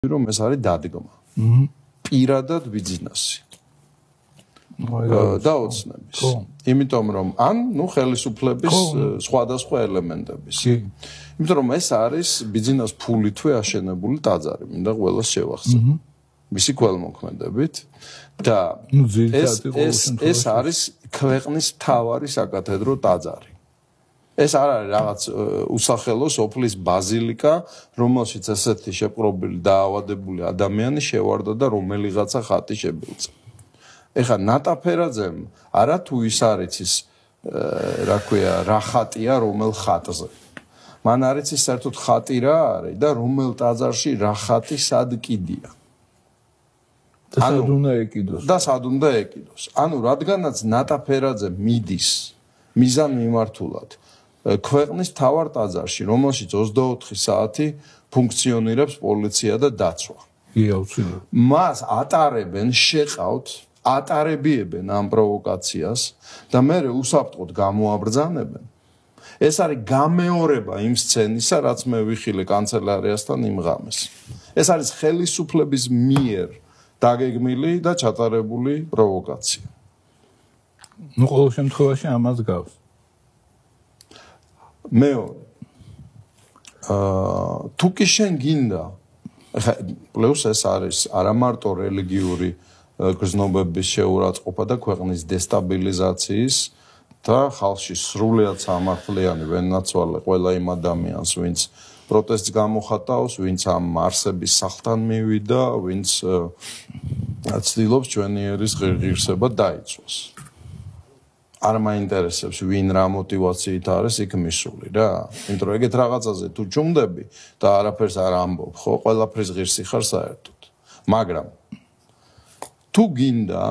რომ ეს არის დადგმა. პირადად ბიზნესი. დაოცნების. იმიტომ რომ ან ხელისუფლების სხვადასხვა ელემენტების. იმიტომ რომ ეს არის ბიზნეს ფულითვე აშენებული ტაძარი, მინდა ყველას შევახსენო. მისი ქველმოქმედებით და ეს არის ქვეყნის მთავარი საკათედრო ტაძარი. ეს არ არის რაღაც უსახელო სოფლის ბაზილიკა, რომელშიც ესეთი შეპყრობილი დაავადებული ადამიანი შევარდა და რომელიღაცა ხატი შებილწა. ეხლა ნატაფერაძემ არა თუ ის არის ის რა ქვია, რა ხატია რომელ ხატზე. მან არის ის საერთოდ ხატი რა არის და რომელ ტაძარში რა ხატი სად კიდია. და სად უნდა ეკიდოს. ანუ რადგანაც ნატაფერაძე მიდის მიზანმიმართულად ქვეყნის მთავარ ტაძარში, რომელშიც 24 საათი ფუნქციონირებს პოლიცია და დაცვა. მას ატარებენ, შეყავთ, ატარებიებენ ამ პროვოკაციას და მერე უსაფრთხოდ გამოაბრძანებენ. ეს არის გამეორება იმ სცენისა, რაც მე ვიხილე კანცელარიასთან იმ ღამეს. ეს არის ხელისუფლების მიერ დაგეგმილი და ჩატარებული პროვოკაცია. ყოველ შემთხვევაში ამას გავს. მეორე თუ კი შენ გინდა პლუს ეს არის არა მარტო რელიგიური გრძნობების შეურაცხყოფა და ქვეყნის დესტაბილიზაციის და ხალხში სრულიად სამართლიანი ვენაცვალე ყველა იმ ადამიანს, ვინც პროტესტს გამოხატავს, ვინც ამ არსების სახლთან მივიდა, ვინც ცდილობს ჩვენი ერის ღირსება დაიცვას. არ მაინტერესებს ვინ რა მოტივაციით არის იქ მისული რა. იმიტომ რომ ეგეთ რაღაცაზე თუ ჩუმდები და არაფერს არ ამბობ, ხო, ყველაფრის ღირსი ხარ საერთოდ. მაგრამ თუ გინდა,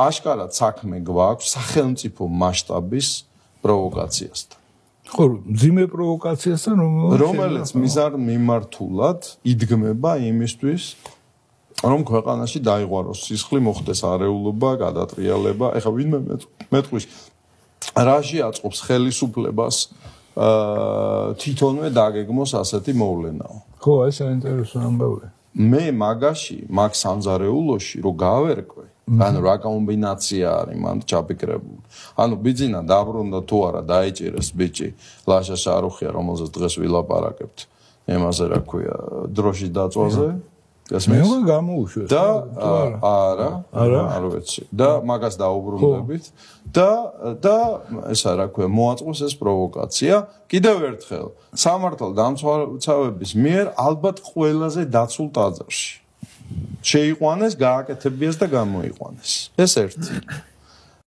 აშკარად საქმე გვაქვს სახელმწიფო მასშტაბის პროვოკაციასთან. ხო, მძიმე პროვოკაციასთან, რომელიც მიზანმიმართულად იდგმება იმისთვის, რომ ქვეყანაში დაიღვაროს სისხლი, მოხდეს არეულობა, გადატრიალება. ეხლა ვინმე მეტყვის რაში აწყობს ხელისუფლებას თვითონვე დაგეგმოს ასეთი მოვლენაო. ხო, ეს საინტერესო ამბავია. მე მაგაში, მაგ სამზარეულოში რო გავერკვე, ანუ რა კომბინაცია არის მან ჩაფიქრებული. ანუ ბიძინა დაბრუნდა თუ არა, დაიჭირეს ბიჭი ლაშა შარუხია, რომელზეც დღეს ვილაპარაკებთ. ემაზე რა ქვია, დროშის დაწვაზე. მე გამოუშვეს და არ ვიცი და მაგას დაუბრუნდებით და ესა რა ქვია მოაწყოს ეს პროვოკაცია კიდევ ერთხელ სამართალ დამცავების მიერ ალბათ ყველაზე დაცულ ტაძარში შეიყვანეს, გააკეთებიეს და გამოიყვანეს. ეს ერთი.